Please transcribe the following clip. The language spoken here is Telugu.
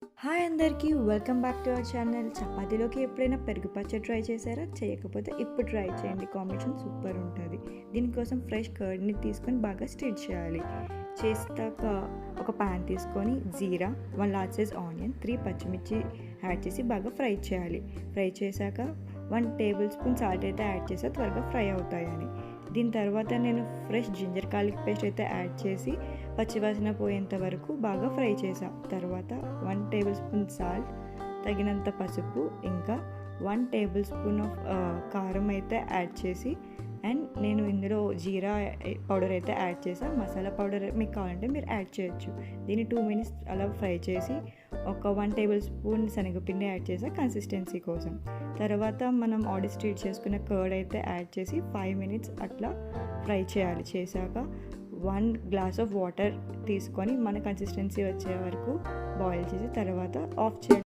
హాయ్ అందరికీ welcome back to our channel. చపాతీలోకి ఎప్పుడైనా పెరుగు పచ్చడి ట్రై చేశారా? చేయకపోతే ఇప్పుడు ట్రై చేయండి, కాంబినేషన్ సూపర్ ఉంటుంది. దీనికోసం ఫ్రెష్ కర్డ్ని తీసుకొని బాగా స్టిర్ చేయాలి. చేస్తాక ఒక ప్యాన్ తీసుకొని జీరా, 1 లార్జ్ సైజ్ ఆనియన్, 3 పచ్చిమిర్చి యాడ్ చేసి బాగా ఫ్రై చేయాలి. ఫ్రై చేశాక 1 టేబుల్ స్పూన్ సాల్ట్ అయితే యాడ్ చేస్తే త్వరగా ఫ్రై అవుతాయని. దీని తర్వాత నేను ఫ్రెష్ జింజర్ గార్లిక్ పేస్ట్ అయితే యాడ్ చేసి పచ్చివాసన పోయేంత వరకు బాగా ఫ్రై చేసా. తర్వాత 1 టేబుల్ స్పూన్ సాల్ట్, తగినంత పసుపు, ఇంకా 1 టేబుల్ స్పూన్ ఆఫ్ కారం అయితే యాడ్ చేసి, అండ్ నేను ఇందులో జీరా పౌడర్ అయితే యాడ్ చేసా. మసాలా పౌడర్ మీకు కావాలంటే మీరు యాడ్ చేయొచ్చు. దీన్ని 2 మినిట్స్ అలా ఫ్రై చేసి ఒక 1 టేబుల్ స్పూన్ శనగపిండి యాడ్ చేసా కన్సిస్టెన్సీ కోసం. తర్వాత మనం ఆర్డర్ స్టీర్ చేసుకున్న కర్డ్ అయితే యాడ్ చేసి 5 మినిట్స్ అట్లా ఫ్రై చేయాలి. చేశాక 1 గ్లాస్ ఆఫ్ వాటర్ తీసుకొని మన కన్సిస్టెన్సీ వచ్చే వరకు బాయిల్ చేసి తర్వాత ఆఫ్ చేయాలి.